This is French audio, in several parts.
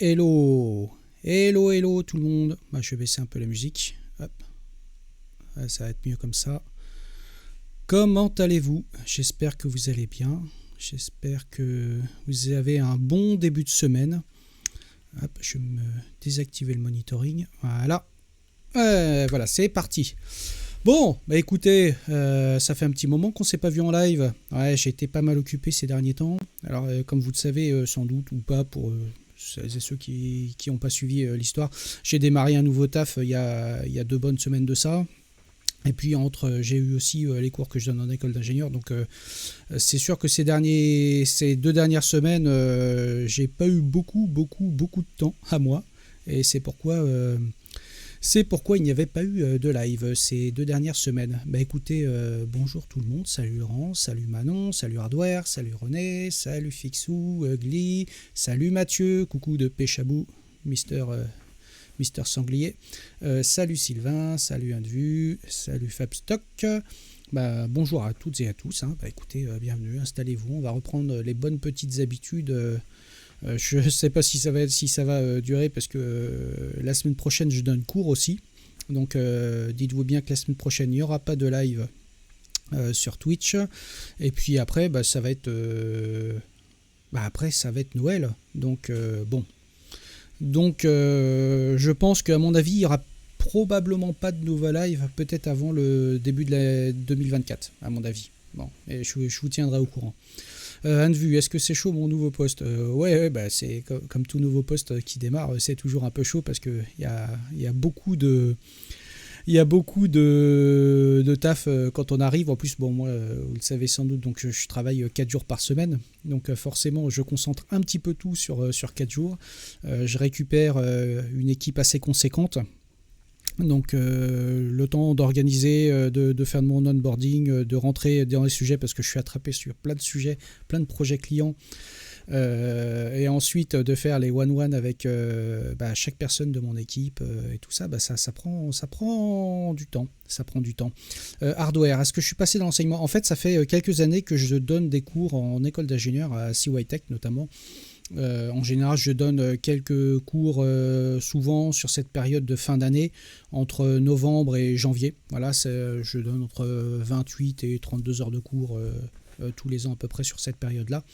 Hello, hello, hello tout le monde. Bah, je vais baisser un peu la musique. Hop. Ah, ça va être mieux comme ça. Comment allez-vous? J'espère que vous allez bien. J'espère que vous avez un bon début de semaine. Hop, je vais me désactiver le monitoring. Voilà. Voilà, c'est parti. Bon, bah écoutez, ça fait un petit moment qu'on ne s'est pas vu en live. Ouais, j'ai été pas mal occupé ces derniers temps. Alors, comme vous le savez, sans doute ou pas, pour celles et ceux qui n'ont pas suivi l'histoire, j'ai démarré un nouveau taf il y a 2 bonnes semaines de ça. Et puis j'ai eu aussi les cours que je donne en école d'ingénieur. Donc c'est sûr que ces 2 dernières semaines, j'ai pas eu beaucoup de temps à moi. Et c'est pourquoi il n'y avait pas eu de live ces 2 dernières semaines. Bah écoutez, bonjour tout le monde, salut Laurent, salut Manon, salut Hardware, salut René, salut Fixou, Ugly, salut Mathieu, coucou de Péchabou, Mister Sanglier, salut Sylvain, salut Indevue, salut Fabstock. Bah, bonjour à toutes et à tous, hein. Bah écoutez, bienvenue, installez-vous, on va reprendre les bonnes petites habitudes. Je ne sais pas si ça va durer parce que la semaine prochaine je donne cours aussi. Donc dites-vous bien que la semaine prochaine il n'y aura pas de live sur Twitch. Et puis après ça va être Noël. Donc bon. Donc je pense qu'à mon avis il n'y aura probablement pas de nouveau live, peut-être avant le début de la 2024 à mon avis. Bon, et je vous tiendrai au courant. Anne-Vue, est-ce que c'est chaud mon nouveau poste? Ouais, bah, c'est comme tout nouveau poste qui démarre, c'est toujours un peu chaud parce qu'il y a beaucoup de taf quand on arrive. En plus, bon, moi, vous le savez sans doute, donc je travaille 4 jours par semaine. Donc forcément, je concentre un petit peu tout sur 4 jours. Je récupère une équipe assez conséquente. Donc le temps d'organiser, de faire de mon onboarding, de rentrer dans les sujets parce que je suis attrapé sur plein de sujets, plein de projets clients, et ensuite de faire les one-one avec chaque personne de mon équipe et tout ça, ça prend du temps. Ça prend du temps. Hardware, est-ce que je suis passé dans l'enseignement? En fait, ça fait quelques années que je donne des cours en école d'ingénieur à CY Tech notamment. En général, je donne quelques cours souvent sur cette période de fin d'année, entre novembre et janvier. Voilà, je donne entre 28 et 32 heures de cours tous les ans à peu près sur cette période-là.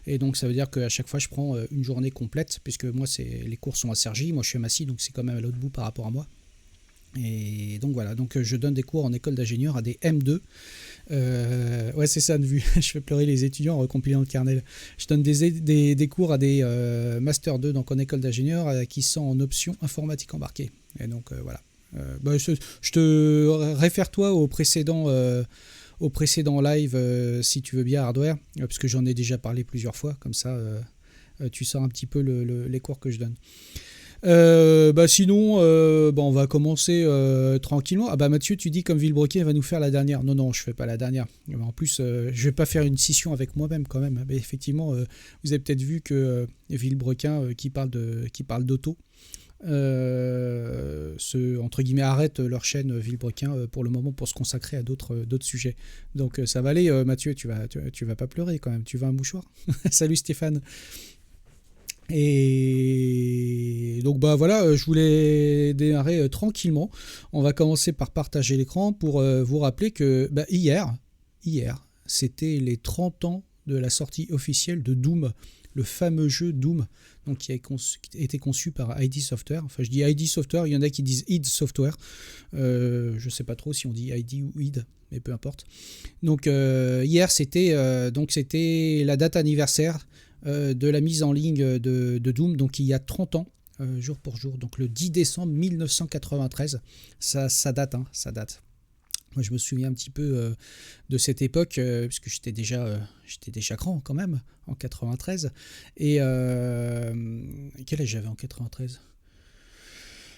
Et donc, ça veut dire qu'à chaque fois, je prends une journée complète, puisque moi, les cours sont à Cergy, moi je suis à Massy, donc c'est quand même à l'autre bout par rapport à moi. Et donc voilà, donc je donne des cours en école d'ingénieur à des M2. Ouais, c'est ça de vue. Je fais pleurer les étudiants en recompilant le kernel. Je donne des cours à des Master 2 donc en école d'ingénieur qui sont en option informatique embarquée. Et donc voilà. Je te réfère toi au précédent live si tu veux bien, Hardware, parce que j'en ai déjà parlé plusieurs fois. Comme ça, tu sens un petit peu les cours que je donne. Sinon, on va commencer tranquillement. Ah bah Mathieu, tu dis comme Villebrequin va nous faire la dernière. Non, je fais pas la dernière. En plus, je vais pas faire une scission avec moi-même quand même. Mais effectivement, vous avez peut-être vu que Villebrequin qui parle d'auto, entre guillemets arrête leur chaîne Villebrequin pour le moment pour se consacrer à d'autres sujets. Donc ça va aller, Mathieu, tu vas pas pleurer quand même. Tu veux un mouchoir? Salut Stéphane. Et donc voilà, je voulais démarrer tranquillement. On va commencer par partager l'écran pour vous rappeler que hier, c'était les 30 ans de la sortie officielle de Doom, le fameux jeu Doom, donc qui a été conçu par ID Software. Enfin, je dis ID Software, il y en a qui disent id Software. Je sais pas trop si on dit ID ou id, mais peu importe. Donc hier, c'était la date anniversaire de la mise en ligne de Doom, donc il y a 30 ans, jour pour jour, donc le 10 décembre 1993, ça date. Moi je me souviens un petit peu de cette époque, puisque j'étais déjà grand quand même, en 93, et quel âge j'avais en 93 ?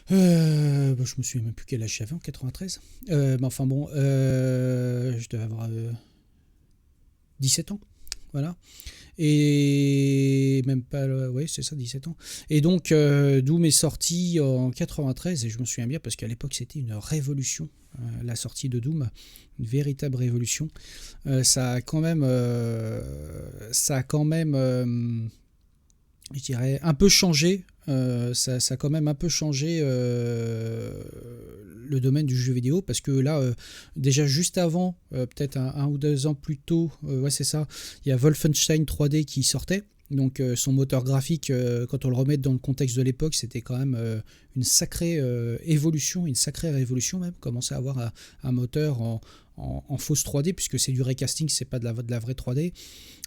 Je me souviens même plus quel âge j'avais en 93, mais enfin bon, je devais avoir 17 ans, voilà. Et même pas, ouais, c'est ça, 17 ans. Et donc, Doom est sorti en 93, et je me souviens bien parce qu'à l'époque, c'était une révolution, la sortie de Doom, une véritable révolution. Ça a quand même, je dirais, un peu changé ça a quand même un peu changé le domaine du jeu vidéo, parce que là, déjà juste avant, peut-être un ou 2 ans plus tôt, ouais c'est ça, il y a Wolfenstein 3D qui sortait. Donc son moteur graphique, quand on le remet dans le contexte de l'époque, c'était quand même une sacrée évolution, une sacrée révolution même. Commencer à avoir un moteur en fausse 3D, puisque c'est du recasting, c'est pas de la vraie 3D.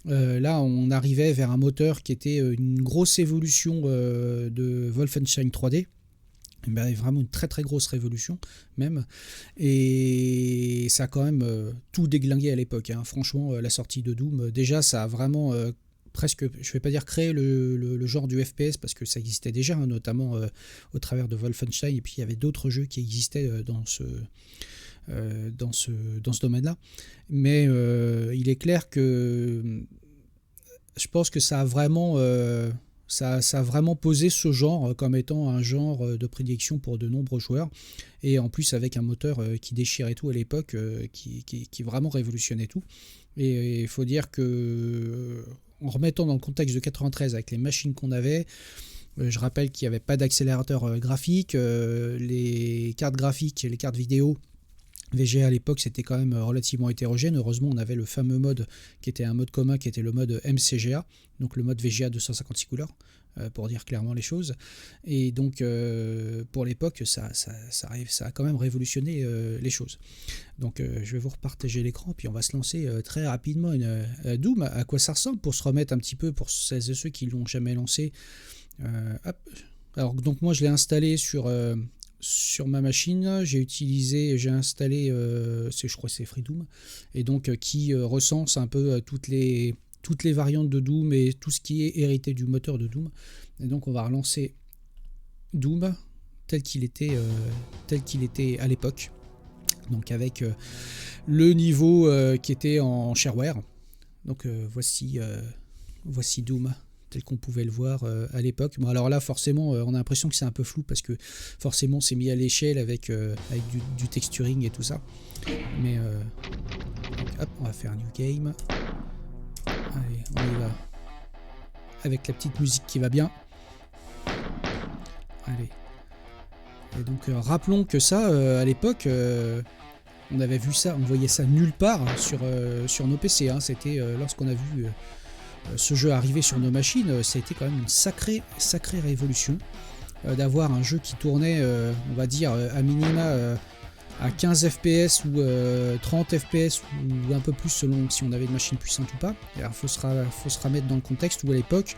Là, on arrivait vers un moteur qui était une grosse évolution de Wolfenstein 3D. Ben, vraiment une très très grosse révolution même, et ça a quand même tout déglingué à l'époque, hein. Franchement, la sortie de Doom, déjà ça a vraiment presque, je ne vais pas dire créer le genre du FPS, parce que ça existait déjà, hein, notamment au travers de Wolfenstein, et puis il y avait d'autres jeux qui existaient dans ce domaine-là. Mais il est clair que je pense que ça a vraiment posé ce genre comme étant un genre de prédilection pour de nombreux joueurs, et en plus avec un moteur qui déchirait tout à l'époque, qui vraiment révolutionnait tout. Et il faut dire que, en remettant dans le contexte de 93 avec les machines qu'on avait, je rappelle qu'il n'y avait pas d'accélérateur graphique, les cartes graphiques et les cartes vidéo VGA à l'époque, c'était quand même relativement hétérogène. Heureusement, on avait le fameux mode qui était un mode commun, qui était le mode MCGA, donc le mode VGA 256 couleurs, pour dire clairement les choses. Et donc, pour l'époque, ça a quand même révolutionné les choses. Donc, je vais vous repartager l'écran, puis on va se lancer très rapidement Doom. À quoi ça ressemble, pour se remettre un petit peu, pour celles et ceux qui ne l'ont jamais lancé. Hop. Alors, donc moi, je l'ai installé sur ma machine. J'ai installé, je crois que c'est FreeDoom, et donc qui recense un peu toutes les variantes de Doom et tout ce qui est hérité du moteur de Doom. Et donc on va relancer Doom tel qu'il était à l'époque, donc avec le niveau qui était en shareware. Donc voici Doom tel qu'on pouvait le voir à l'époque. Bon, alors là, forcément, on a l'impression que c'est un peu flou, parce que forcément, c'est mis à l'échelle avec du texturing et tout ça. Mais hop, on va faire un new game. Allez, on y va. Avec la petite musique qui va bien. Allez. Et donc, rappelons que ça, à l'époque, on avait vu ça, on voyait ça nulle part sur nos PC. Hein. C'était lorsqu'on a vu ce jeu arriver sur nos machines, ça a été quand même une sacrée révolution d'avoir un jeu qui tournait, on va dire, à minima à 15 fps ou 30 fps ou un peu plus, selon si on avait une machine puissante ou pas. Il faut se remettre dans le contexte où à l'époque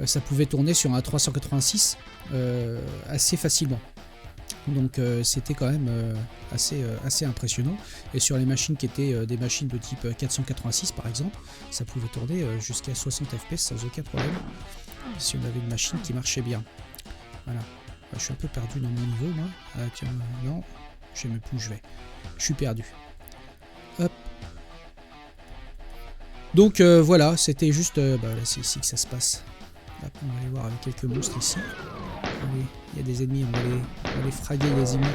ça pouvait tourner sur un 386 assez facilement. Donc c'était quand même assez impressionnant. Et sur les machines qui étaient des machines de type 486 par exemple, ça pouvait tourner jusqu'à 60 fps sans aucun problème, si on avait une machine qui marchait bien. Voilà. Je suis un peu perdu dans mon niveau, moi. Ah tiens, non, je sais même plus où je vais. Je suis perdu. Hop. Donc voilà, c'était juste... là, c'est ici que ça se passe. Hop, on va aller voir avec quelques monstres ici. Allez, il y a des ennemis, on va les fraguer, les ennemis.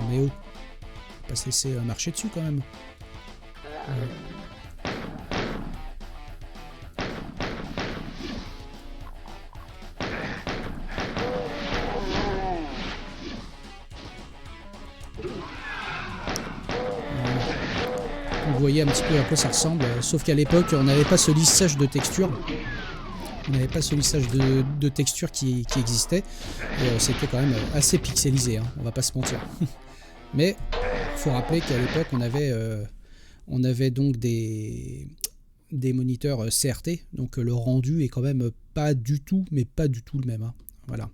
Mais oh, on va pas se laisser marcher dessus quand même. Vous voyez un petit peu à quoi ça ressemble, sauf qu'à l'époque on n'avait pas ce lissage de texture. On n'avait pas ce lissage de texture qui existait, et c'était quand même assez pixelisé, hein, on va pas se mentir. Mais il faut rappeler qu'à l'époque on avait donc des moniteurs CRT, donc le rendu est quand même pas du tout le même, hein. Voilà.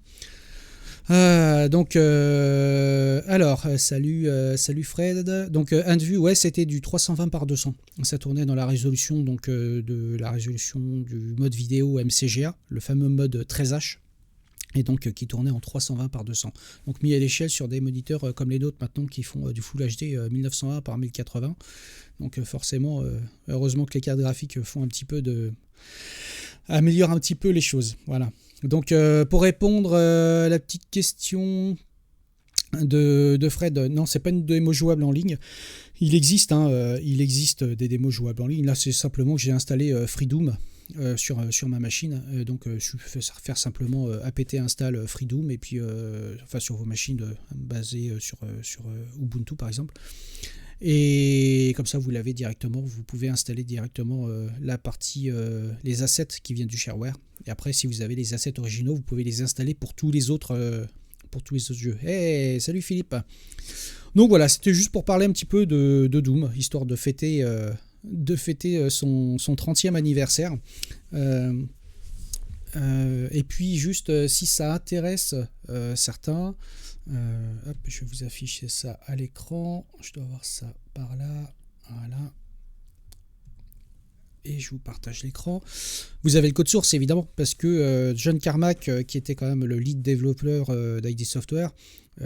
Alors, salut Fred. Donc, un de vue, ouais, c'était du 320 par 200. Ça tournait dans la résolution, donc de la résolution du mode vidéo MCGA, le fameux mode 13H, et donc qui tournait en 320 par 200. Donc mis à l'échelle sur des moniteurs comme les nôtres maintenant qui font du Full HD 1920 par 1080. Donc forcément, heureusement que les cartes graphiques font un petit peu améliorent un petit peu les choses. Voilà. Donc pour répondre à la petite question de Fred, non, c'est pas une démo jouable en ligne. Il existe, il existe des démos jouables en ligne. Là, c'est simplement que j'ai installé FreeDoom sur ma machine. Donc, je vais faire simplement apt install FreeDoom et puis, enfin, sur vos machines basées sur Ubuntu, par exemple. Et comme ça, vous l'avez directement. Vous pouvez installer directement la partie, les assets qui viennent du shareware. Et après, si vous avez les assets originaux, vous pouvez les installer pour tous les autres jeux. Hey, salut Philippe. Donc voilà, c'était juste pour parler un petit peu de Doom, histoire de fêter son 30e anniversaire. Et puis juste, si ça intéresse certains, hop, je vais vous afficher ça à l'écran. Je dois avoir ça par là. Voilà. Et je vous partage l'écran. Vous avez le code source évidemment, parce que John Carmack, qui était quand même le lead développeur d'ID Software,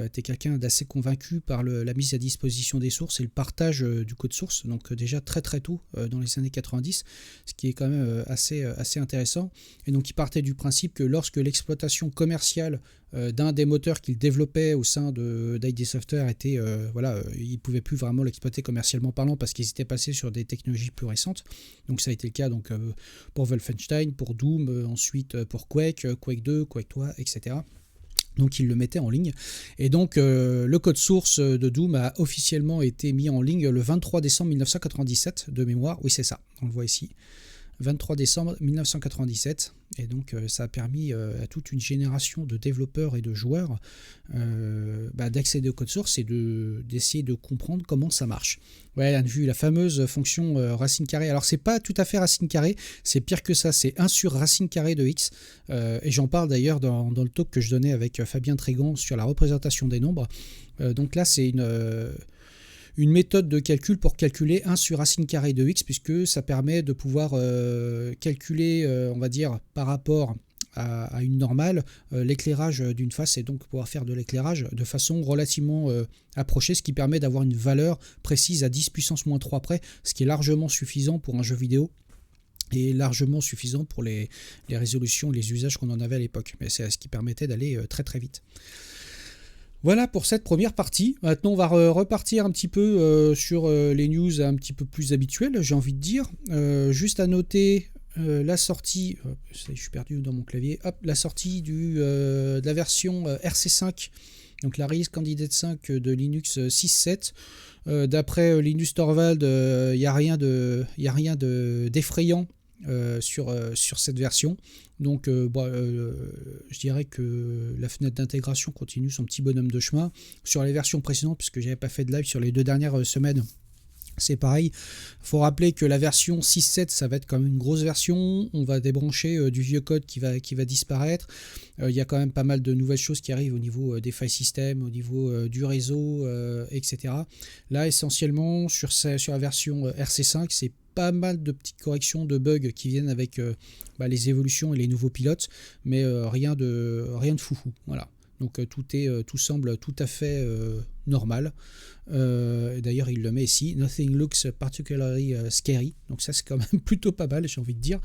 était quelqu'un d'assez convaincu par la mise à disposition des sources et le partage du code source, donc déjà très très tôt dans les années 90, ce qui est quand même assez intéressant. Et donc il partait du principe que lorsque l'exploitation commerciale d'un des moteurs qu'il développait au sein d'ID Software était, il ne pouvait plus vraiment l'exploiter commercialement parlant parce qu'ils étaient passés sur des technologies plus récentes. Donc ça a été le cas pour Wolfenstein, pour Doom, ensuite pour Quake 2, Quake 3, etc. Donc il le mettait en ligne. Et donc le code source de Doom a officiellement été mis en ligne le 23 décembre 1997 de mémoire. Oui, c'est ça, on le voit ici. 23 décembre 1997, et donc ça a permis à toute une génération de développeurs et de joueurs d'accéder au code source et d'essayer de comprendre comment ça marche. Ouais, on a vu la fameuse fonction racine carrée. Alors c'est pas tout à fait racine carrée, c'est pire que ça, c'est 1 sur racine carrée de x, et j'en parle d'ailleurs dans le talk que je donnais avec Fabien Trégan sur la représentation des nombres. Donc là c'est une méthode de calcul pour calculer 1 sur racine carrée de x, puisque ça permet de pouvoir calculer, on va dire, par rapport à une normale, l'éclairage d'une face, et donc pouvoir faire de l'éclairage de façon relativement approchée, ce qui permet d'avoir une valeur précise à 10 puissance moins 3 près, ce qui est largement suffisant pour un jeu vidéo et largement suffisant pour les résolutions, les usages qu'on en avait à l'époque. Mais c'est ce qui permettait d'aller très très vite. Voilà pour cette première partie. Maintenant, on va repartir un petit peu sur les news un petit peu plus habituelles, j'ai envie de dire. Juste à noter la sortie, je suis perdu dans mon clavier, la sortie de la version RC5, donc la Release Candidate 5 de Linux 6.7. D'après Linus Torvald, il n'y a rien d'effrayant sur cette version. Donc je dirais que la fenêtre d'intégration continue son petit bonhomme de chemin. Sur les versions précédentes, puisque je n'avais pas fait de live sur les 2 dernières semaines, c'est pareil. Il faut rappeler que la version 6.7, ça va être quand même une grosse version. On va débrancher du vieux code qui va disparaître. Il y a quand même pas mal de nouvelles choses qui arrivent au niveau des file systems, au niveau du réseau, etc. Là, essentiellement, sur la version RC5, c'est pas mal de petites corrections de bugs qui viennent avec les évolutions et les nouveaux pilotes, mais rien de foufou. Voilà. Donc tout semble tout à fait normal. D'ailleurs, il le met ici. Nothing looks particularly scary. Donc ça, c'est quand même plutôt pas mal, j'ai envie de dire.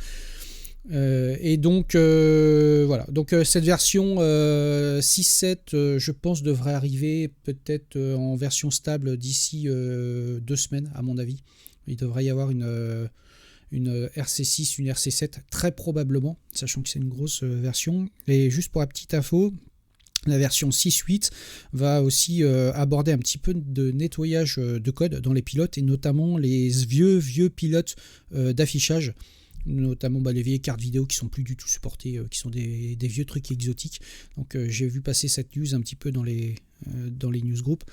Et donc voilà. Donc cette version 6.7, je pense, devrait arriver peut-être en version stable d'ici 2 semaines, à mon avis. Il devrait y avoir une RC6, une RC7, très probablement, sachant que c'est une grosse version. Et juste pour la petite info, la version 6.8 va aussi aborder un petit peu de nettoyage de code dans les pilotes, et notamment les vieux pilotes d'affichage, notamment les vieilles cartes vidéo qui sont plus du tout supportées, qui sont des vieux trucs exotiques. Donc j'ai vu passer cette news un petit peu dans les newsgroups.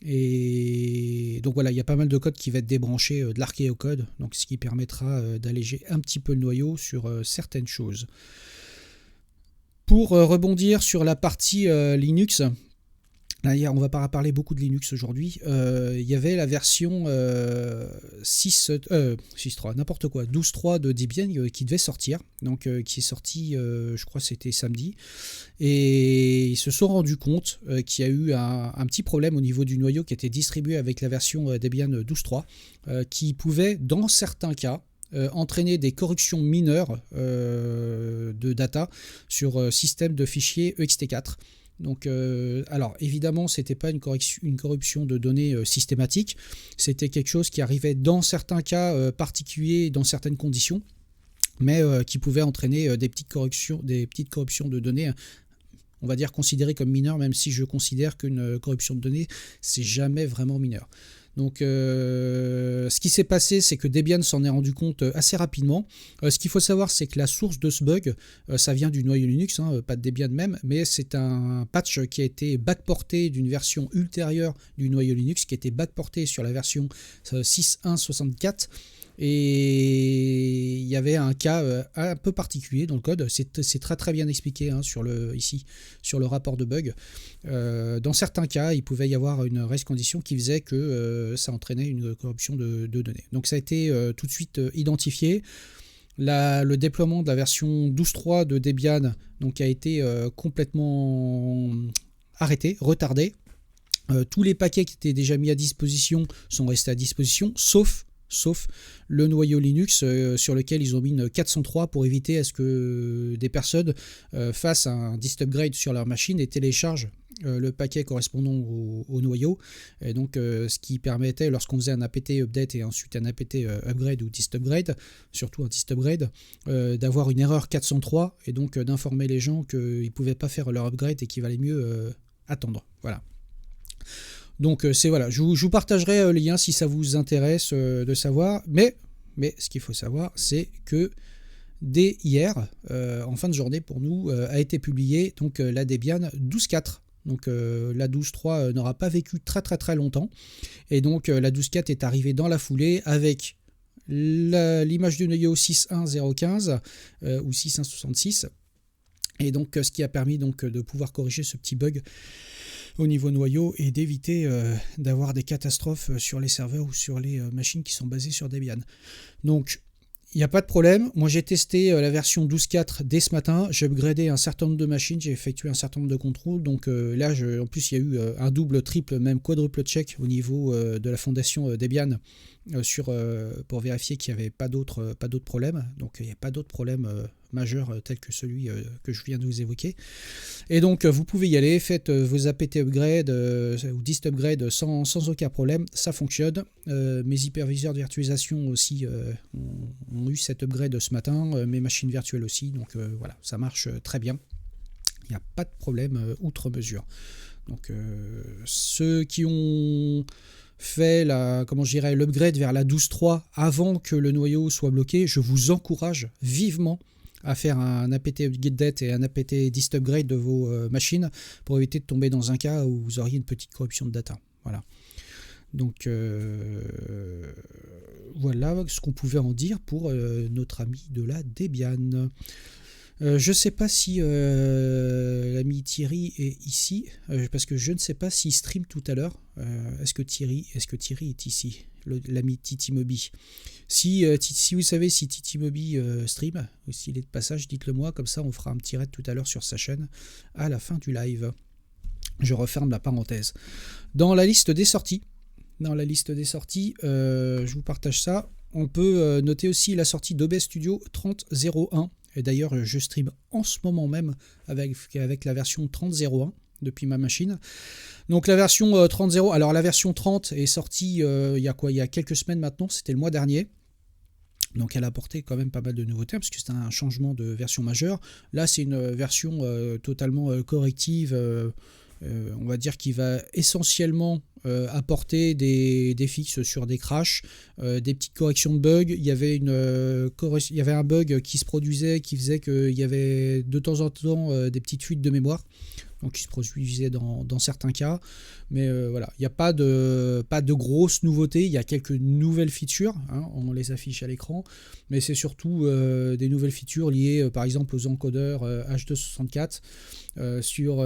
Et donc voilà, il y a pas mal de code qui va être débranché de l'archéocode, donc ce qui permettra d'alléger un petit peu le noyau sur certaines choses. Pour rebondir sur la partie Linux, là, on va pas parler beaucoup de Linux aujourd'hui. Il y avait la version 12.3 de Debian qui devait sortir, donc qui est sorti, je crois que c'était samedi, et ils se sont rendus compte qu'il y a eu un petit problème au niveau du noyau qui était distribué avec la version Debian 12.3, qui pouvait, dans certains cas, entraîner des corrections mineures de data sur système de fichiers ext4. Donc, alors évidemment, c'était pas une corruption de données systématique, c'était quelque chose qui arrivait dans certains cas particuliers, dans certaines conditions, mais qui pouvait entraîner des petites corruptions de données, on va dire considérées comme mineures, même si je considère qu'une corruption de données, c'est jamais vraiment mineur. Donc, ce qui s'est passé, c'est que Debian s'en est rendu compte assez rapidement. Ce qu'il faut savoir, c'est que la source de ce bug, ça vient du noyau Linux, pas de Debian même, mais c'est un patch qui a été backporté d'une version ultérieure du noyau Linux, qui a été backporté sur la version 6.1.64. Et il y avait un cas un peu particulier dans le code, c'est très très bien expliqué ici sur le rapport de bug. Dans certains cas, il pouvait y avoir une race condition qui faisait que ça entraînait une corruption de données. Donc ça a été tout de suite identifié. Le déploiement de la version 12.3 de Debian donc, a été complètement arrêté, retardé. Tous les paquets qui étaient déjà mis à disposition sont restés à disposition, sauf le noyau Linux sur lequel ils ont mis une 403 pour éviter à ce que des personnes fassent un dist upgrade sur leur machine et téléchargent le paquet correspondant au noyau. Et donc, ce qui permettait, lorsqu'on faisait un apt update et ensuite un apt upgrade ou dist upgrade, surtout un dist upgrade, d'avoir une erreur 403 et donc d'informer les gens qu'ils ne pouvaient pas faire leur upgrade et qu'il valait mieux attendre. Voilà. Donc voilà, je vous partagerai le lien si ça vous intéresse de savoir, mais ce qu'il faut savoir, c'est que dès hier, en fin de journée pour nous, a été publiée donc, la Debian 12.4. Donc la 12.3 n'aura pas vécu très très très longtemps, et donc la 12.4 est arrivée dans la foulée avec l'image du noyau 6.1.0.15 ou 6.1.66, et donc ce qui a permis donc, de pouvoir corriger ce petit bug au niveau noyau et d'éviter d'avoir des catastrophes sur les serveurs ou sur les machines qui sont basées sur Debian. Donc, il n'y a pas de problème. Moi, j'ai testé la version 12.4 dès ce matin. J'ai upgradé un certain nombre de machines. J'ai effectué un certain nombre de contrôles. Donc là, en plus, il y a eu un double, triple, même quadruple check au niveau de la fondation Debian pour vérifier qu'il n'y avait pas d'autres problèmes. Donc, il n'y a pas d'autres problèmes majeurs tels que celui que je viens de vous évoquer. Et donc, vous pouvez y aller. Faites vos apt upgrade ou dist upgrade sans aucun problème. Ça fonctionne. Mes hyperviseurs de virtualisation aussi ont eu cet upgrade ce matin. Mes machines virtuelles aussi. Donc, voilà, ça marche très bien. Il n'y a pas de problème outre mesure. Donc, ceux qui ont fait l'upgrade vers la 12.3 avant que le noyau soit bloqué, je vous encourage vivement à faire un apt update et un apt dist upgrade de vos machines pour éviter de tomber dans un cas où vous auriez une petite corruption de data. Voilà. Donc voilà ce qu'on pouvait en dire pour notre ami de la Debian. Je ne sais pas si l'ami Thierry est ici, parce que je ne sais pas s'il stream tout à l'heure. Est-ce que Thierry est ici, l'ami Titi Moby? Si vous savez si Titi Moby stream, ou s'il est de passage, dites-le moi, comme ça on fera un petit raid tout à l'heure sur sa chaîne à la fin du live. Je referme la parenthèse. Dans la liste des sorties, je vous partage ça. On peut noter aussi la sortie d'OBS Studio 30.01. Et d'ailleurs, je stream en ce moment même avec la version 30.01 depuis ma machine. Donc la version 30.0, alors la version 30 est sortie il y a quelques semaines maintenant, c'était le mois dernier. Donc elle a apporté quand même pas mal de nouveautés, parce que c'est un changement de version majeure. Là, c'est une version totalement corrective, on va dire, qui va essentiellement apporter des fixes sur des crashs, des petites corrections de bugs. Il y avait un bug qui se produisait, qui faisait qu'il y avait de temps en temps des petites fuites de mémoire, donc qui se produisaient dans certains cas. Mais voilà, il n'y a pas de grosses nouveautés. Il y a quelques nouvelles features, on les affiche à l'écran, mais c'est surtout des nouvelles features liées par exemple aux encodeurs H264, sur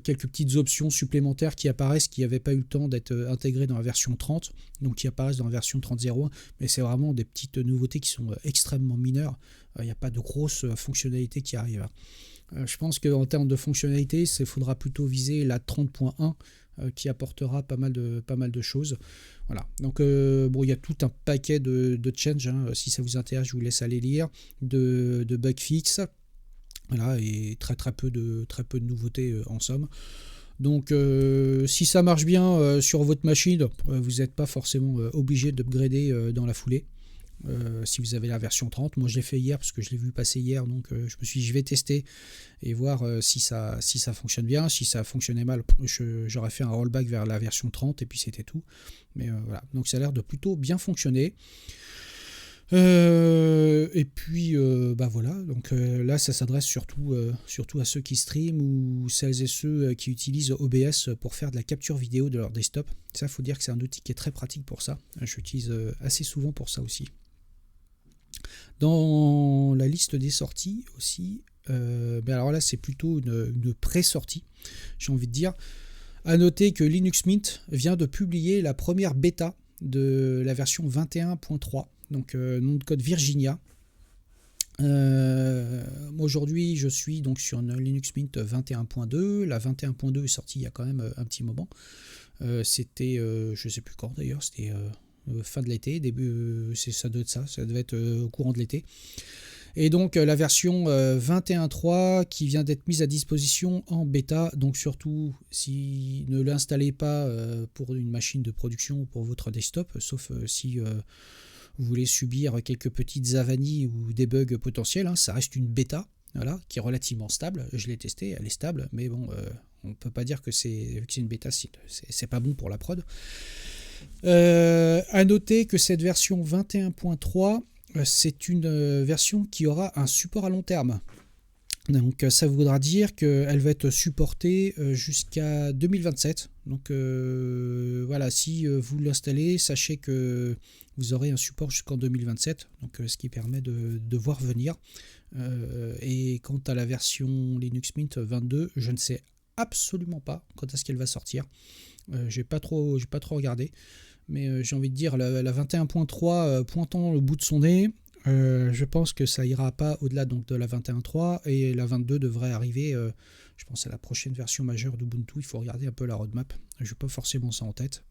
quelques petites options supplémentaires qui apparaissent, qui n'avaient pas eu le temps d'être intégrées dans la version 30, donc qui apparaissent dans la version 30.01, mais c'est vraiment des petites nouveautés qui sont extrêmement mineures. Il n'y a pas de grosses fonctionnalités qui arrivent. Je pense qu'en termes de fonctionnalités, il faudra plutôt viser la 30.1 qui apportera pas mal de choses. Voilà. Donc il y a tout un paquet de changes. Si ça vous intéresse, je vous laisse aller lire, de bug fix. Voilà, et très peu de nouveautés en somme. Donc si ça marche bien sur votre machine, vous n'êtes pas forcément obligé d'upgrader dans la foulée. Si vous avez la version 30, moi je l'ai fait hier parce que je l'ai vu passer hier, donc je me suis dit je vais tester et voir si ça fonctionne bien. Si ça fonctionnait mal, j'aurais fait un rollback vers la version 30 et puis c'était tout. Mais voilà, donc ça a l'air de plutôt bien fonctionner. Et puis bah voilà, donc là ça s'adresse surtout à ceux qui streament ou celles et ceux qui utilisent OBS pour faire de la capture vidéo de leur desktop. Ça, faut dire que c'est un outil qui est très pratique pour ça. J'utilise assez souvent pour ça aussi. Dans la liste des sorties aussi, mais alors là c'est plutôt une pré-sortie, j'ai envie de dire. À noter que Linux Mint vient de publier la première bêta de la version 21.3. Donc nom de code Virginia. Aujourd'hui je suis donc sur une Linux Mint 21.2. La 21.2 est sortie il y a quand même un petit moment. C'était je sais plus quand d'ailleurs, c'était fin de l'été, début, ça doit être ça devait être au courant de l'été. Et donc la version 21.3 qui vient d'être mise à disposition en bêta. Donc surtout, si ne l'installez pas pour une machine de production ou pour votre desktop, sauf si vous voulez subir quelques petites avanies ou des bugs potentiels, hein, ça reste une bêta, voilà, qui est relativement stable. Je l'ai testée, elle est stable, mais bon, on ne peut pas dire que vu que c'est une bêta, c'est pas bon pour la prod. À noter que cette version 21.3, c'est une version qui aura un support à long terme. Donc ça voudra dire qu'elle va être supportée jusqu'à 2027. Donc voilà, si vous l'installez, sachez que vous aurez un support jusqu'en 2027, donc ce qui permet de voir venir. Et quant à la version Linux Mint 22, je ne sais absolument pas quand est-ce qu'elle va sortir. J'ai pas trop regardé, mais j'ai envie de dire la 21.3 pointant le bout de son nez. Je pense que ça ira pas au-delà donc de la 21.3 et la 22 devrait arriver, je pense à la prochaine version majeure d'Ubuntu. Il faut regarder un peu la roadmap, je n'ai pas forcément ça en tête,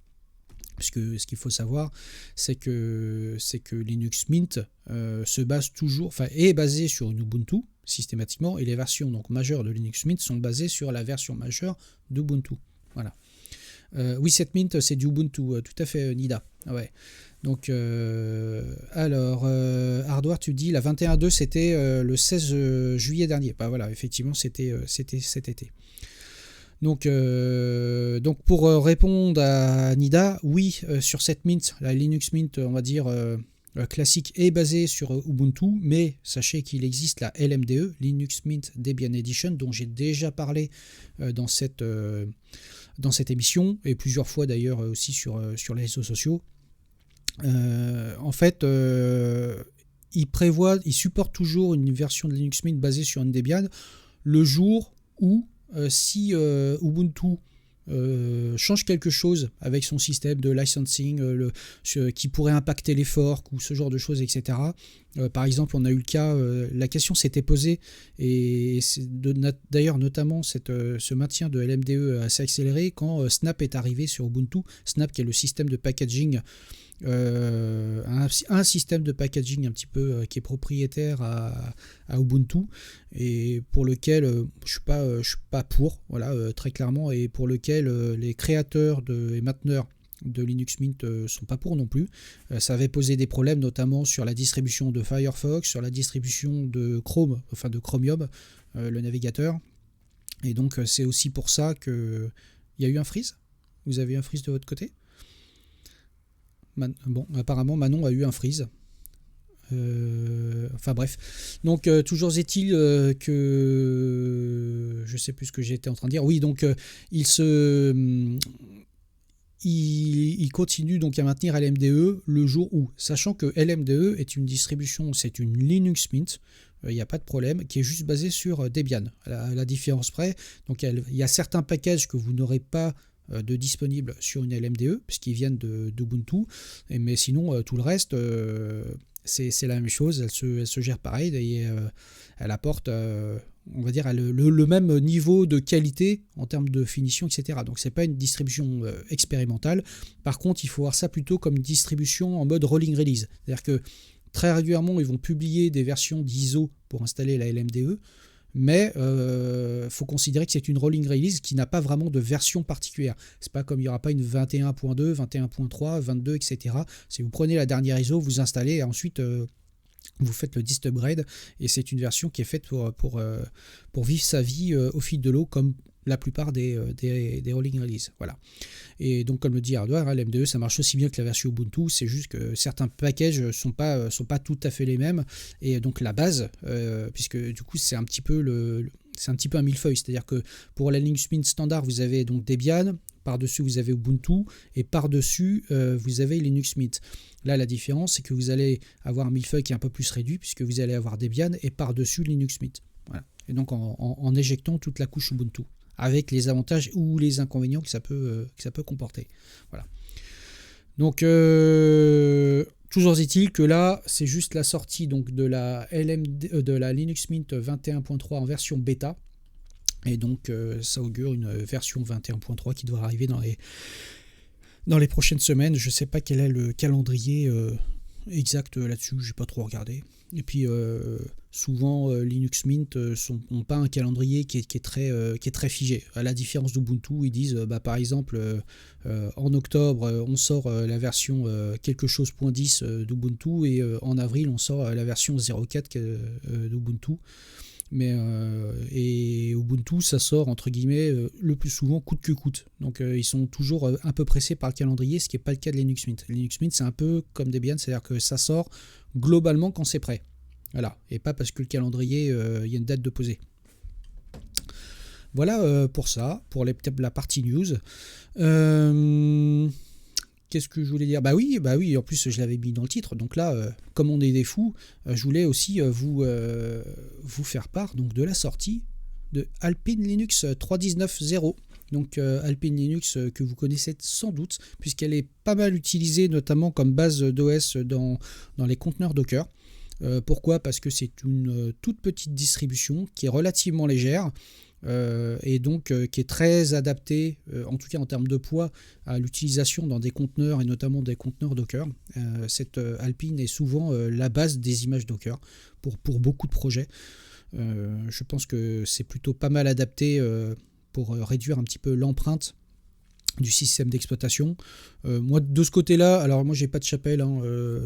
parce que ce qu'il faut savoir c'est que Linux Mint se base toujours, enfin est basé sur une Ubuntu systématiquement, et les versions donc majeures de Linux Mint sont basées sur la version majeure d'Ubuntu. Voilà. Oui, cette Mint c'est du Ubuntu, tout à fait Nida. Ouais. Donc, alors, Hardware, tu dis la 21.2 c'était le 16 juillet dernier. Bah voilà, effectivement, c'était cet été. Donc pour répondre à Nida, oui, sur cette Mint, la Linux Mint, on va dire classique, est basée sur Ubuntu, mais sachez qu'il existe la LMDE, Linux Mint Debian Edition, dont j'ai déjà parlé dans cette émission, et plusieurs fois d'ailleurs aussi sur les réseaux sociaux. En fait, il supporte toujours une version de Linux Mint basée sur un Debian le jour où, si Ubuntu change quelque chose avec son système de licensing qui pourrait impacter les forks ou ce genre de choses, etc. Par exemple, on a eu le cas, la question s'était posée, et d'ailleurs notamment ce maintien de LMDE assez accéléré quand Snap est arrivé sur Ubuntu. Snap, qui est le système de packaging, un système de packaging un petit peu qui est propriétaire à Ubuntu, et pour lequel je suis pas pour, voilà, très clairement, et pour lequel les créateurs et mainteneurs de Linux Mint sont pas pour non plus. Ça avait posé des problèmes notamment sur la distribution de Firefox, sur la distribution de Chrome, enfin de Chromium, le navigateur, et donc c'est aussi pour ça que il y a eu un freeze. Vous avez eu un freeze de votre côté? Bon, apparemment Manon a eu un freeze. Enfin bref. Donc toujours est-il que je sais plus ce que j'étais en train de dire. Oui, donc il continue donc à maintenir LMDE le jour où, sachant que LMDE est une distribution, c'est une Linux Mint, il n'y a pas de problème, qui est juste basée sur Debian. À la différence près, donc il y a certains packages que vous n'aurez pas de disponible sur une LMDE puisqu'ils viennent d'Ubuntu, mais sinon tout le reste c'est la même chose. Elle se gère pareil, et elle apporte on va dire le même niveau de qualité en termes de finition, etc. Donc c'est pas une distribution expérimentale. Par contre, il faut voir ça plutôt comme une distribution en mode rolling release, c'est à dire que très régulièrement ils vont publier des versions d'ISO pour installer la LMDE, mais faut considérer que c'est une rolling release qui n'a pas vraiment de version particulière. C'est pas comme il n'y aura pas une 21.2, 21.3, 22, etc. Si vous prenez la dernière ISO, vous installez et ensuite vous faites le dist upgrade, et c'est une version qui est faite pour vivre sa vie au fil de l'eau, comme la plupart des rolling releases. Voilà. Et donc, comme le dit Hardware, l'MDE, ça marche aussi bien que la version Ubuntu, c'est juste que certains packages sont pas tout à fait les mêmes, et donc la base, puisque du coup, c'est un petit peu un millefeuille, c'est-à-dire que pour la Linux Mint standard, vous avez donc Debian, par-dessus vous avez Ubuntu, et par-dessus vous avez Linux Mint. Là, la différence, c'est que vous allez avoir un millefeuille qui est un peu plus réduit, puisque vous allez avoir Debian, et par-dessus Linux Mint. Voilà. Et donc en éjectant toute la couche Ubuntu, avec les avantages ou les inconvénients que ça peut comporter. Voilà. Donc, toujours est-il que là, c'est juste la sortie donc, de la Linux Mint 21.3 en version bêta. Et donc, ça augure une version 21.3 qui devra arriver dans les prochaines semaines. Je ne sais pas quel est le calendrier exact là-dessus, je n'ai pas trop regardé. Et puis, souvent, Linux Mint n'ont pas un calendrier qui est très figé. À la différence d'Ubuntu, ils disent, par exemple, en octobre, on sort la version quelque chose.10 d'Ubuntu, et en avril, on sort la version 0.4 d'Ubuntu. Mais et Ubuntu, ça sort entre guillemets le plus souvent coûte que coûte. Donc ils sont toujours un peu pressés par le calendrier, ce qui n'est pas le cas de Linux Mint. Linux Mint, c'est un peu comme Debian, c'est-à-dire que ça sort globalement quand c'est prêt. Voilà, et pas parce que le calendrier, il y a une date de posée. Voilà pour ça, pour la partie news. Qu'est-ce que je voulais dire ? Bah oui, en plus je l'avais mis dans le titre, donc là, comme on est des fous, je voulais aussi vous faire part donc, de la sortie de Alpine Linux 3.19.0. Donc Alpine Linux que vous connaissez sans doute, puisqu'elle est pas mal utilisée notamment comme base d'OS dans les conteneurs Docker. Pourquoi ? Parce que c'est une toute petite distribution qui est relativement légère, et donc qui est très adapté, en tout cas en termes de poids, à l'utilisation dans des conteneurs et notamment des conteneurs Docker. Cette Alpine est souvent la base des images Docker pour beaucoup de projets. Je pense que c'est plutôt pas mal adapté pour réduire un petit peu l'empreinte du système d'exploitation. Moi de ce côté-là, alors moi j'ai pas de chapelle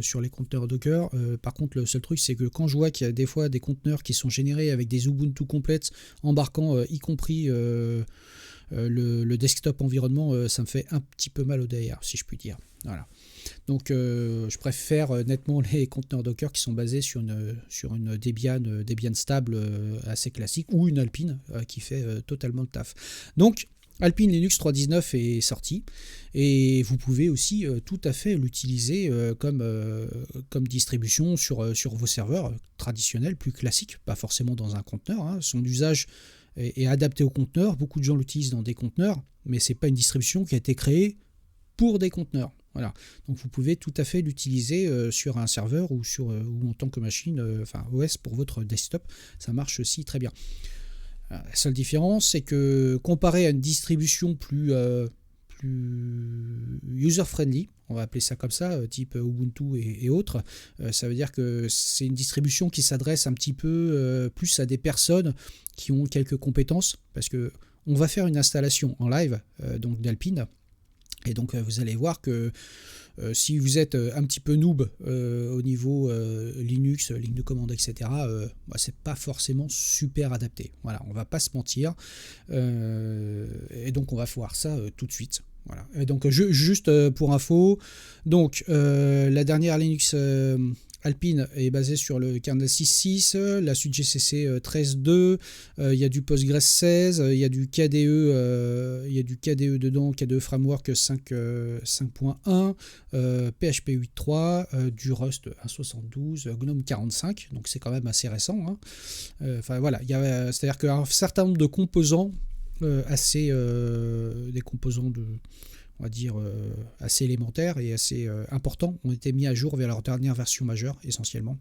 sur les conteneurs Docker. Par contre le seul truc c'est que quand je vois qu'il y a des fois des conteneurs qui sont générés avec des Ubuntu complètes embarquant y compris le desktop environnement, ça me fait un petit peu mal au derrière si je puis dire. Voilà. Donc je préfère nettement les conteneurs Docker qui sont basés sur une Debian stable assez classique, ou une Alpine qui fait totalement le taf. Donc Alpine Linux 3.19 est sorti, et vous pouvez aussi tout à fait l'utiliser comme distribution sur vos serveurs traditionnels, plus classiques, pas forcément dans un conteneur. Son usage est adapté au conteneur, beaucoup de gens l'utilisent dans des conteneurs, mais ce n'est pas une distribution qui a été créée pour des conteneurs. Voilà. Donc vous pouvez tout à fait l'utiliser sur un serveur ou en tant que machine, OS pour votre desktop, ça marche aussi très bien. La seule différence, c'est que comparé à une distribution plus user-friendly, on va appeler ça comme ça, type Ubuntu et autres, ça veut dire que c'est une distribution qui s'adresse un petit peu plus à des personnes qui ont quelques compétences, parce que on va faire une installation en live donc d'Alpine, et donc vous allez voir que si vous êtes un petit peu noob au niveau Linux, ligne de commande, etc., c'est pas forcément super adapté. Voilà, on va pas se mentir. Et donc on va voir ça tout de suite. Voilà. Et donc juste pour info, donc la dernière Linux Alpine est basée sur le kernel 6.6, la suite GCC 13.2, il y a du Postgres 16, il y a du KDE, dedans, KDE Framework 5.1, PHP 8.3, du Rust 1.72, GNOME 45, donc c'est quand même assez récent. Voilà, c'est-à-dire qu'un certain nombre de composants des composants on va dire assez élémentaires et assez importants, ont été mis à jour vers leur dernière version majeure essentiellement.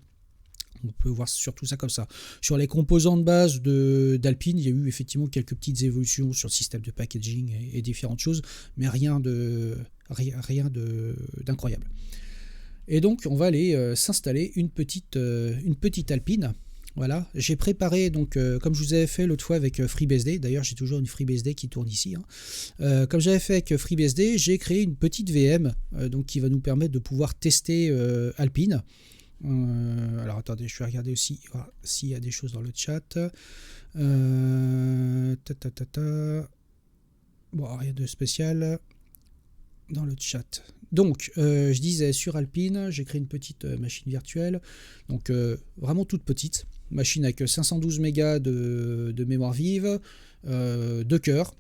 On peut voir surtout ça comme ça. Sur les composants de base d'Alpine, il y a eu effectivement quelques petites évolutions sur le système de packaging et différentes choses, mais rien d'incroyable. Et donc on va aller s'installer une petite Alpine. Voilà, j'ai préparé, donc comme je vous avais fait l'autre fois avec FreeBSD, d'ailleurs j'ai toujours une FreeBSD qui tourne ici, hein. Comme j'avais fait avec FreeBSD, j'ai créé une petite VM donc qui va nous permettre de pouvoir tester Alpine. Alors attendez, je vais regarder aussi s'il y a des choses dans le chat. Bon, rien de spécial dans le chat. Donc, je disais sur Alpine, j'ai créé une petite machine virtuelle, donc vraiment toute petite, machine avec 512 mégas de mémoire vive, 2 cœurs,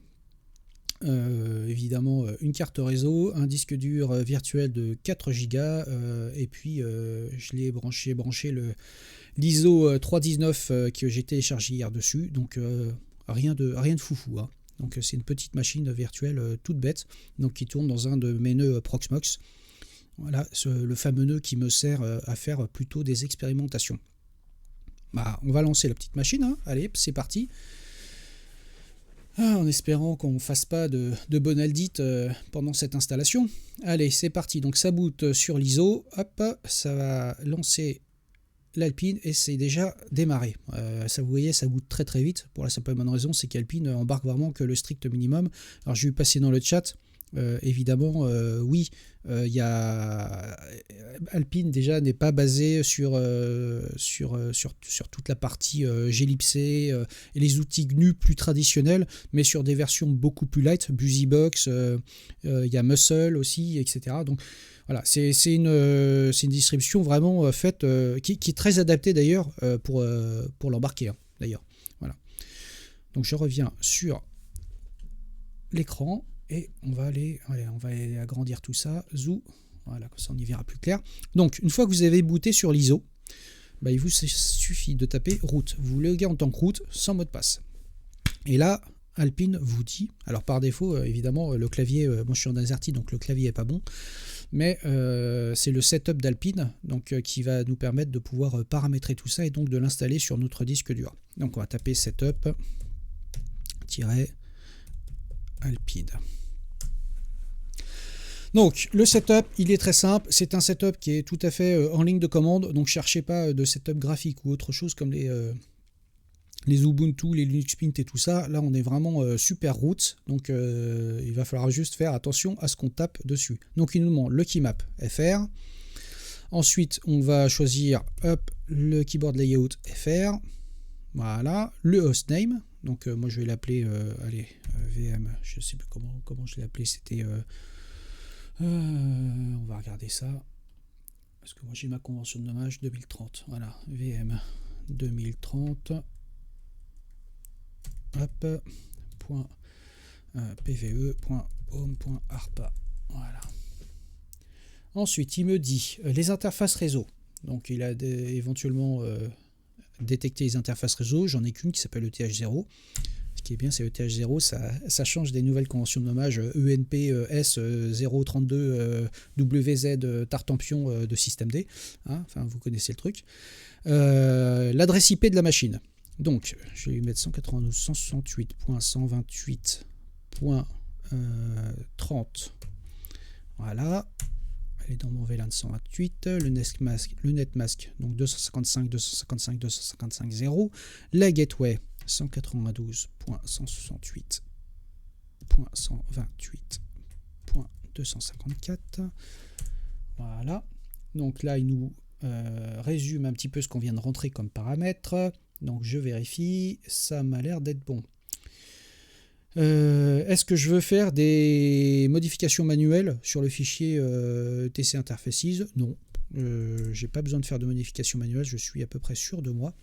évidemment une carte réseau, un disque dur virtuel de 4 gigas, et puis je l'ai branché l'ISO 319 que j'ai téléchargé hier dessus, donc rien de foufou, hein. Donc c'est une petite machine virtuelle toute bête, donc qui tourne dans un de mes nœuds Proxmox. Voilà, le fameux nœud qui me sert à faire plutôt des expérimentations. Bah, on va lancer la petite machine, hein. Allez, c'est parti. En espérant qu'on ne fasse pas de bonne aldite pendant cette installation. Allez, c'est parti. Donc ça boot sur l'ISO. Hop, ça va lancer l'Alpine et c'est déjà démarré. Ça, vous voyez, ça boot très très vite. Pour la simple bonne raison, c'est qu'Alpine embarque vraiment que le strict minimum. Alors je vais passer dans le chat. Évidemment, oui, il y a Alpine déjà n'est pas basé sur toute la partie glibc et les outils GNU plus traditionnels, mais sur des versions beaucoup plus light, Busybox, il y a Muscle aussi, etc. Donc voilà, c'est une distribution vraiment faite, qui est très adaptée d'ailleurs pour l'embarquer, hein, d'ailleurs. Voilà. Donc je reviens sur l'écran. Et on va aller agrandir tout ça. Zou. Voilà, comme ça on y verra plus clair. Donc, une fois que vous avez booté sur l'ISO, bah, il vous suffit de taper route. Vous le loguez en tant que route sans mot de passe. Et là, Alpine vous dit, alors par défaut, évidemment, le clavier, moi je suis en AZERTY, donc le clavier est pas bon, mais c'est le setup d'Alpine donc, qui va nous permettre de pouvoir paramétrer tout ça et donc de l'installer sur notre disque dur. Donc on va taper setup-Alpine. Donc le setup, il est très simple, c'est un setup qui est tout à fait en ligne de commande, donc cherchez pas de setup graphique ou autre chose comme les Ubuntu, les Linux Mint et tout ça. Là on est vraiment super root, donc il va falloir juste faire attention à ce qu'on tape dessus. Donc il nous demande le keymap FR, ensuite on va choisir le keyboard layout FR, voilà, le hostname, donc moi je vais l'appeler VM, je sais plus comment je l'ai appelé, c'était on va regarder ça parce que moi j'ai ma convention de nommage 2030, voilà, VM 2030 .pve.home.arpa, voilà. Ensuite il me dit les interfaces réseau, donc il a éventuellement détecté les interfaces réseau, j'en ai qu'une qui s'appelle ETH0. Ce qui est bien, c'est ETH0, ça change des nouvelles conventions de nommage ENP S032 WZ Tartampion de système D. Hein, enfin, vous connaissez le truc. L'adresse IP de la machine. Donc, je vais lui mettre 192.168.168.30. Voilà. Elle est dans mon VLAN 128. Le netmask, donc 255.255.255.0. La gateway 192.168.128.254. Voilà. Donc là, il nous résume un petit peu ce qu'on vient de rentrer comme paramètres. Donc je vérifie, ça m'a l'air d'être bon. Est-ce que je veux faire des modifications manuelles sur le fichier TC Interfaces? Non. J'ai pas besoin de faire de modifications manuelles, je suis à peu près sûr de moi.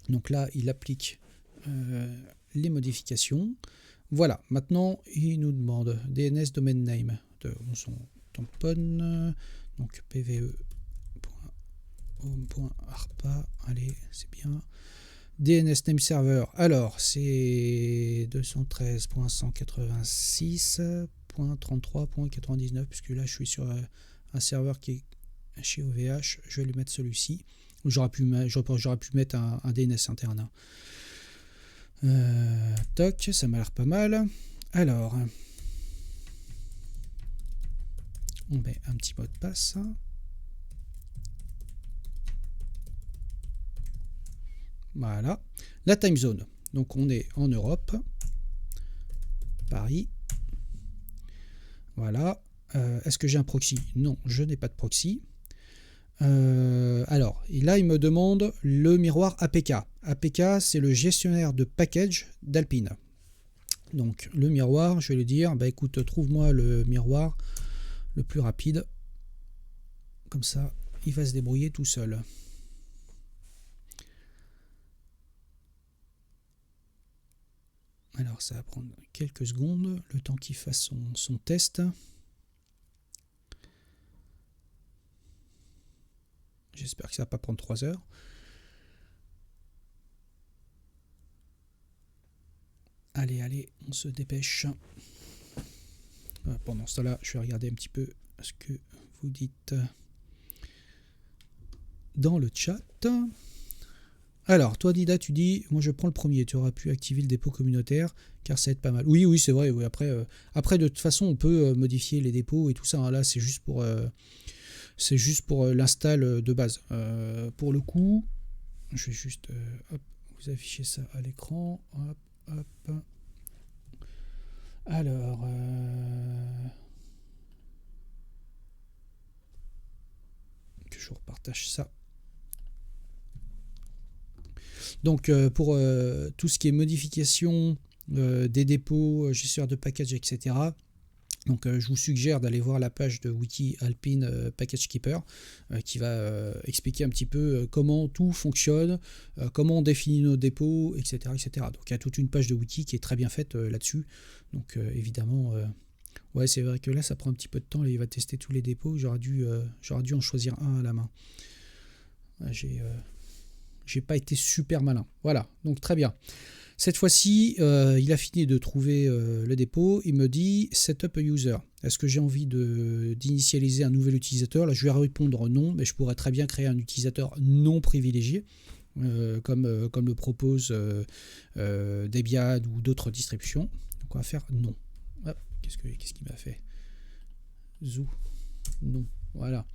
Donc là, il applique les modifications. Voilà, maintenant il nous demande DNS domain name. On s'en tamponne. Donc pve.home.arpa. Allez, c'est bien. DNS name server. Alors, c'est 213.186.33.99, puisque là je suis sur un serveur qui est chez OVH. Je vais lui mettre celui-ci. J'aurais pu mettre un DNS interne. Toc, ça m'a l'air pas mal. Alors, on met un petit mot de passe. Voilà. La time zone. Donc on est en Europe. Paris. Voilà. Est-ce que j'ai un proxy? Non, je n'ai pas de proxy. Alors, et là, il me demande le miroir APK. APK, c'est le gestionnaire de package d'Alpine. Donc, le miroir, je vais lui dire, bah écoute, trouve-moi le miroir le plus rapide. Comme ça, il va se débrouiller tout seul. Alors, ça va prendre quelques secondes, le temps qu'il fasse son test. J'espère que ça va pas prendre 3 heures. Allez, allez, on se dépêche. Pendant ce temps-là, je vais regarder un petit peu ce que vous dites dans le chat. Alors, toi, Dida, tu dis, moi je prends le premier, tu auras pu activer le dépôt communautaire, car ça va être pas mal. Oui, oui, c'est vrai. Oui. Après, de toute façon, on peut modifier les dépôts et tout ça. Hein. Là, c'est juste pour l'install de base. Pour le coup, je vais juste hop, vous afficher ça à l'écran. Hop, hop. Alors, que je repartage ça. Donc, pour tout ce qui est modification des dépôts, gestionnaire de package, etc. Donc, je vous suggère d'aller voir la page de Wiki Alpine Package Keeper qui va expliquer un petit peu comment tout fonctionne, comment on définit nos dépôts, etc., etc. Donc, il y a toute une page de Wiki qui est très bien faite là-dessus. Donc, évidemment, ouais, c'est vrai que là, ça prend un petit peu de temps. Là, il va tester tous les dépôts. J'aurais dû en choisir un à la main. J'ai pas été super malin. Voilà, donc très bien. Cette fois-ci, il a fini de trouver le dépôt. Il me dit Setup a user. Est-ce que j'ai envie d'initialiser un nouvel utilisateur? Là, je vais répondre non, mais je pourrais très bien créer un utilisateur non privilégié, comme le propose Debian ou d'autres distributions. Donc, on va faire non. Hop, qu'est-ce qu'il m'a fait? Zou. Non. Voilà.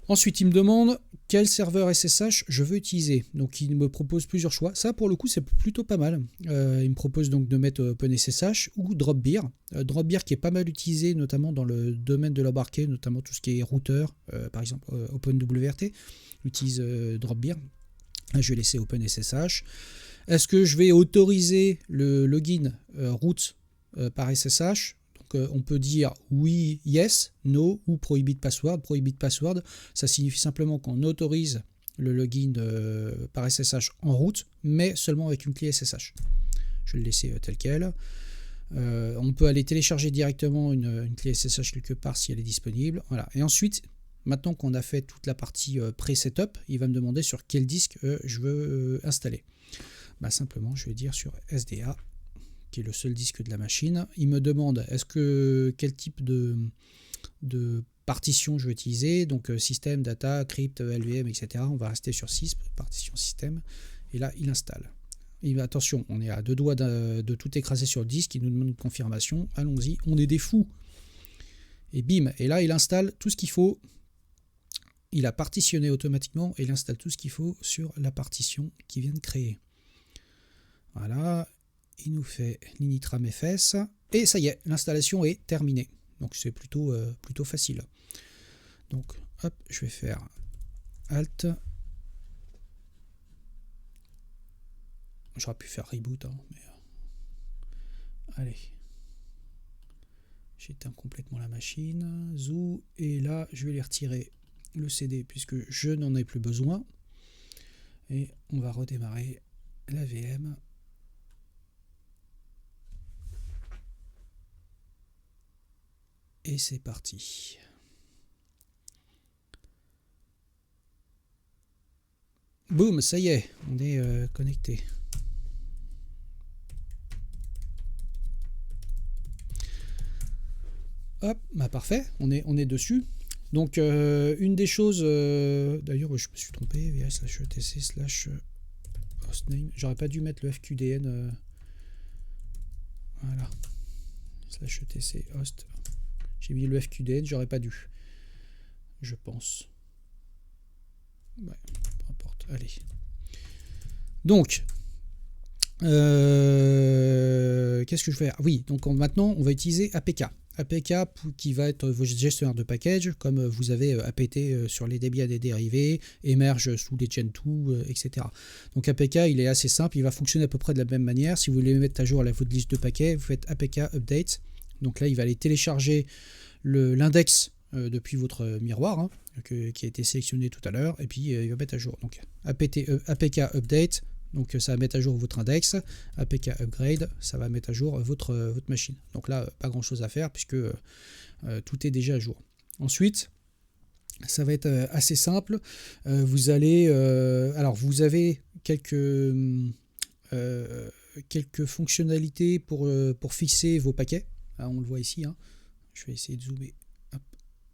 Ensuite, il me demande quel serveur SSH je veux utiliser. Donc, il me propose plusieurs choix. Ça, pour le coup, c'est plutôt pas mal. Il me propose donc de mettre OpenSSH ou Dropbeer. Dropbeer qui est pas mal utilisé, notamment dans le domaine de l'embarqué, notamment tout ce qui est routeur. Par exemple, OpenWRT utilise Dropbeer. Là, je vais laisser OpenSSH. Est-ce que je vais autoriser le login root par SSH? On peut dire oui, yes, no ou prohibit password. Prohibit password, ça signifie simplement qu'on autorise le login par SSH en route, mais seulement avec une clé SSH. Je vais le laisser tel quel. On peut aller télécharger directement une clé SSH quelque part si elle est disponible. Voilà. Et ensuite, maintenant qu'on a fait toute la partie pré-setup, il va me demander sur quel disque je veux installer. Bah, simplement, je vais dire sur SDA, qui est le seul disque de la machine. Il me demande quel type de partition je vais utiliser. Donc système, data, crypt, LVM, etc. On va rester sur 6, partition système. Et là, il installe. Attention, on est à 2 doigts de tout écraser sur le disque. Il nous demande une confirmation. Allons-y, on est des fous. Et bim, et là, il installe tout ce qu'il faut. Il a partitionné automatiquement et il installe tout ce qu'il faut sur la partition qu'il vient de créer. Voilà. Il nous fait l'initram fs et ça y est, l'installation est terminée. Donc c'est plutôt facile. Donc hop, je vais faire Alt. J'aurais pu faire reboot, hein, mais allez. J'éteins complètement la machine. Zou, et là je vais les retirer le CD puisque je n'en ai plus besoin. Et on va redémarrer la VM. Et c'est parti. Boum, ça y est, on est connecté. Hop, bah parfait, on est dessus. Donc une des choses, d'ailleurs je me suis trompé, vi/etc/hostname, j'aurais pas dû mettre le fqdn, voilà, /etc host. J'ai mis le fqdn, j'aurais pas dû. Je pense. Ouais, peu importe. Allez. Donc, qu'est-ce que je vais faire? Oui, donc maintenant, on va utiliser APK. APK qui va être vos gestionnaires de package, comme vous avez APT sur les débits à des dérivés, émerge sous les Gentoo, etc. Donc APK, il est assez simple, il va fonctionner à peu près de la même manière. Si vous voulez mettre à jour votre liste de paquets, vous faites APK update. Donc là, il va aller télécharger l'index depuis votre miroir, hein, qui a été sélectionné tout à l'heure, et puis il va mettre à jour. Donc APK update, donc ça va mettre à jour votre index. APK upgrade, ça va mettre à jour votre machine. Donc là, pas grand chose à faire puisque tout est déjà à jour. Ensuite, ça va être assez simple. Vous allez, alors vous avez quelques fonctionnalités pour fixer vos paquets. Là, on le voit ici, hein. Je vais essayer de zoomer, hop,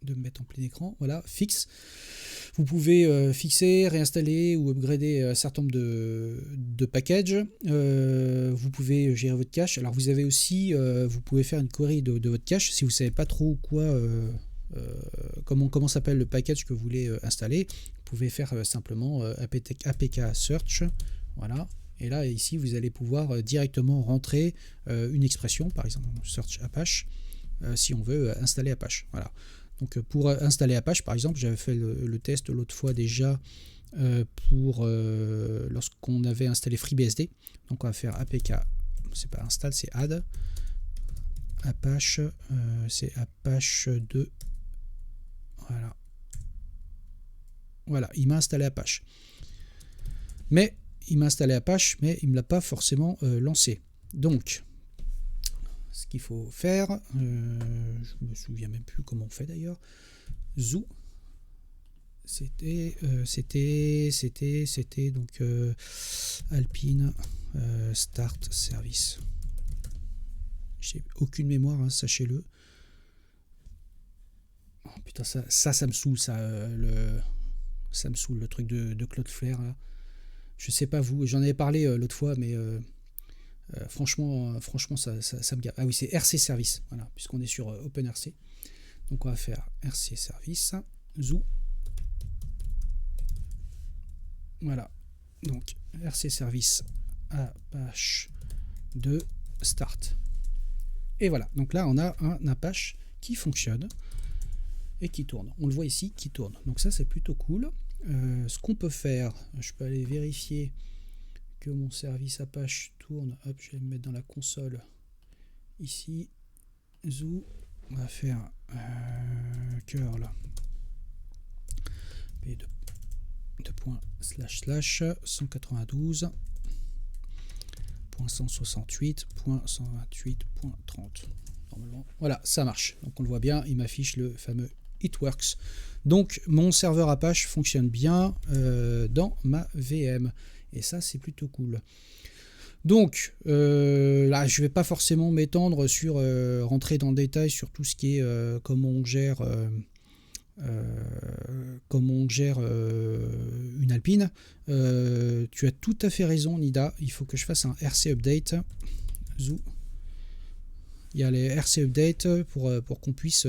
de me mettre en plein écran. Voilà, fixe. Vous pouvez fixer, réinstaller ou upgrader un certain nombre de packages. Vous pouvez gérer votre cache. Alors vous avez aussi, vous pouvez faire une query de votre cache si vous ne savez pas trop quoi, comment s'appelle le package que vous voulez installer. Vous pouvez faire simplement APK search. Voilà. Et là, ici, vous allez pouvoir directement rentrer une expression, par exemple search Apache, si on veut installer Apache. Voilà. Donc pour installer Apache, par exemple, j'avais fait le test l'autre fois déjà lorsqu'on avait installé FreeBSD. Donc on va faire APK, c'est pas install, c'est add. Apache, c'est Apache 2. Voilà. Voilà, il m'a installé Apache. Mais il m'a installé Apache, mais il ne me l'a pas forcément lancé. Donc, ce qu'il faut faire, je me souviens même plus comment on fait d'ailleurs. Zoo, c'était donc Alpine Start Service. J'ai aucune mémoire, hein, sachez-le. Oh, putain, ça me saoule, ça me saoule le truc de Cloudflare. Là. Je sais pas vous, j'en avais parlé l'autre fois, mais franchement, ça me gave. Ah oui, c'est RC Service, voilà, puisqu'on est sur OpenRC. Donc on va faire RC Service, Zoo. Voilà, donc RC Service Apache 2 Start. Et voilà, donc là on a un Apache qui fonctionne et qui tourne. On le voit ici, qui tourne. Donc ça c'est plutôt cool. Ce qu'on peut faire, je peux aller vérifier que mon service Apache tourne. Hop, je vais me mettre dans la console ici. Zoo, on va faire curl p2.//192.168.128.30. Normalement, voilà, ça marche. Donc on le voit bien, il m'affiche le fameux It Works. Donc mon serveur Apache fonctionne bien dans ma VM. Et ça, c'est plutôt cool. Donc, là, je ne vais pas forcément m'étendre sur rentrer dans le détail sur tout ce qui est comment on gère une Alpine. Tu as tout à fait raison, Nida. Il faut que je fasse un RC Update. Zoo. Il y a les RC Update pour qu'on puisse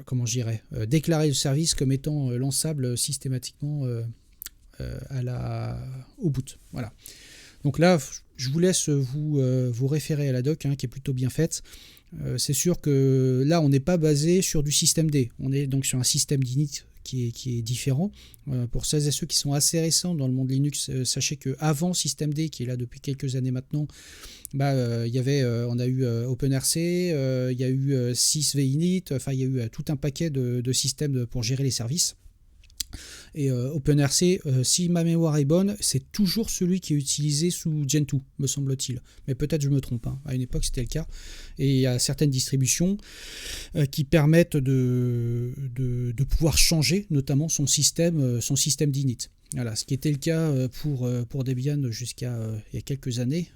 comment je dirais, déclarer le service comme étant lançable systématiquement au boot. Voilà. Donc là, je vous laisse vous référer à la doc, hein, qui est plutôt bien faite. C'est sûr que là, on n'est pas basé sur du système D. On est donc sur un système d'init qui est différent. Pour celles et ceux qui sont assez récents dans le monde Linux, sachez qu'avant système D, qui est là depuis quelques années maintenant, on a eu OpenRC, il y a eu sysvinit, enfin il y a eu tout un paquet de systèmes pour gérer les services. Et OpenRC, si ma mémoire est bonne, c'est toujours celui qui est utilisé sous Gentoo, me semble-t-il. Mais peut-être je me trompe, hein. À une époque c'était le cas. Et il y a certaines distributions qui permettent de pouvoir changer notamment son système d'init. Voilà, ce qui était le cas pour Debian jusqu'à il y a quelques années.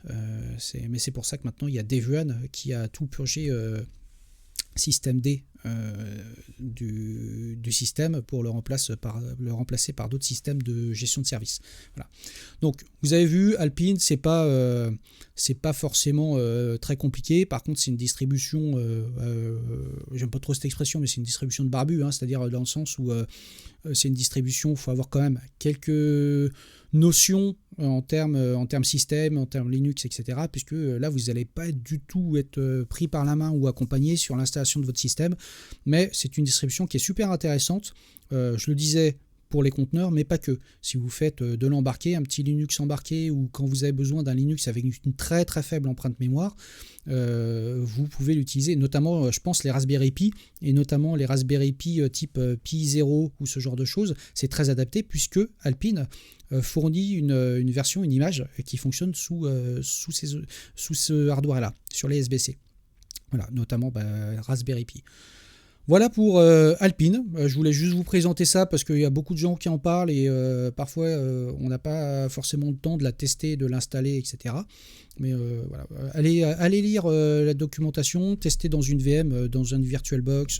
Mais c'est pour ça que maintenant il y a Devuan qui a tout purgé système D du système pour le remplacer par d'autres systèmes de gestion de service. Voilà. Donc vous avez vu, Alpine, c'est pas forcément très compliqué. Par contre, c'est une distribution, j'aime pas trop cette expression, mais c'est une distribution de barbu, hein, c'est-à-dire dans le sens où c'est une distribution, il faut avoir quand même quelques notions en termes système, en termes Linux, etc. Puisque là, vous n'allez pas du tout être pris par la main ou accompagné sur l'installation de votre système. Mais c'est une distribution qui est super intéressante. Je le disais pour les conteneurs, mais pas que. Si vous faites de l'embarqué, un petit Linux embarqué, ou quand vous avez besoin d'un Linux avec une très très faible empreinte mémoire, vous pouvez l'utiliser, notamment, je pense, les Raspberry Pi, et notamment les Raspberry Pi type Pi 0 ou ce genre de choses. C'est très adapté puisque Alpine fournit une version, une image qui fonctionne sous ce hardware-là, sur les SBC. Voilà, notamment Raspberry Pi. Voilà pour Alpine. Je voulais juste vous présenter ça parce qu'il y a beaucoup de gens qui en parlent et parfois on n'a pas forcément le temps de la tester, de l'installer, etc. Mais voilà, allez lire la documentation, tester dans une VM, dans une VirtualBox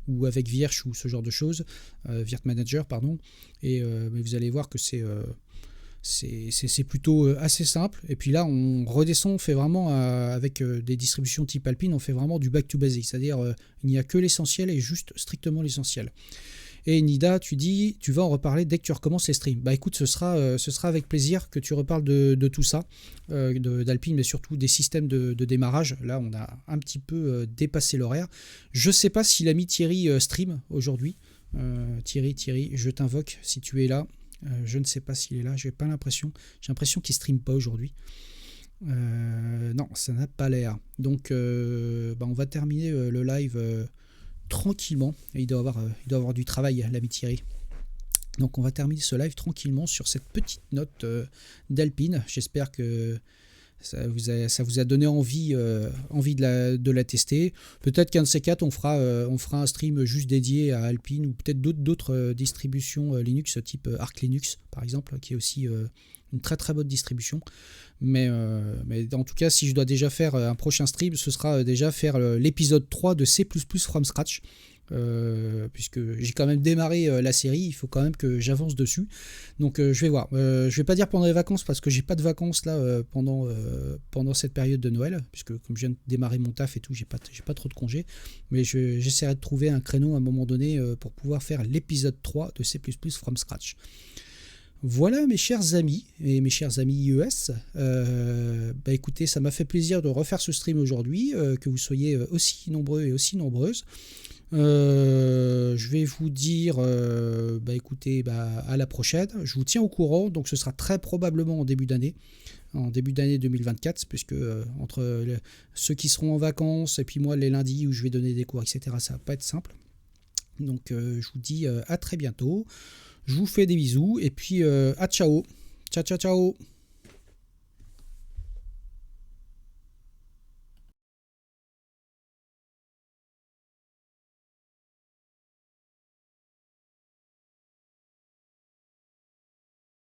ou avec Virch ou ce genre de choses, VirtManager, pardon. Mais vous allez voir que c'est plutôt assez simple. Et puis là, on redescend, on fait vraiment, avec des distributions type Alpine, on fait vraiment du back to basic. C'est-à-dire, il n'y a que l'essentiel et juste strictement l'essentiel. Et Nida, tu vas en reparler dès que tu recommences les streams. Bah écoute, ce sera avec plaisir que tu reparles de tout ça, d'Alpine, mais surtout des systèmes de démarrage. Là, on a un petit peu dépassé l'horaire. Je ne sais pas si l'ami Thierry stream aujourd'hui. Thierry, je t'invoque si tu es là. Je ne sais pas s'il est là, j'ai l'impression qu'il ne stream pas aujourd'hui. Non, ça n'a pas l'air. Donc on va terminer le live tranquillement. Et il doit avoir du travail, l'ami Thierry. Donc on va terminer ce live tranquillement sur cette petite note d'Alpine. J'espère que ça vous a donné envie de la tester. Peut-être qu'un de ces quatre, on fera un stream juste dédié à Alpine ou peut-être d'autres distributions Linux, type Arch Linux par exemple, qui est aussi une très très bonne distribution. Mais en tout cas, si je dois déjà faire un prochain stream, ce sera déjà faire l'épisode 3 de C++ from scratch. Puisque j'ai quand même démarré la série, il faut quand même que j'avance dessus. Donc je vais voir. Je vais pas dire pendant les vacances parce que j'ai pas de vacances là pendant cette période de Noël, puisque comme je viens de démarrer mon taf et tout, j'ai pas trop de congés. Mais j'essaierai de trouver un créneau à un moment donné pour pouvoir faire l'épisode 3 de C++ from scratch. Voilà mes chers amis et mes chers amis iOS, écoutez, ça m'a fait plaisir de refaire ce stream aujourd'hui, que vous soyez aussi nombreux et aussi nombreuses. Je vais vous dire écoutez, à la prochaine. Je vous tiens au courant, donc ce sera très probablement en début d'année 2024, puisque entre ceux qui seront en vacances et puis moi les lundis où je vais donner des cours, etc., ça va pas être simple. Donc je vous dis à très bientôt. Je vous fais des bisous et puis à ciao. Ciao.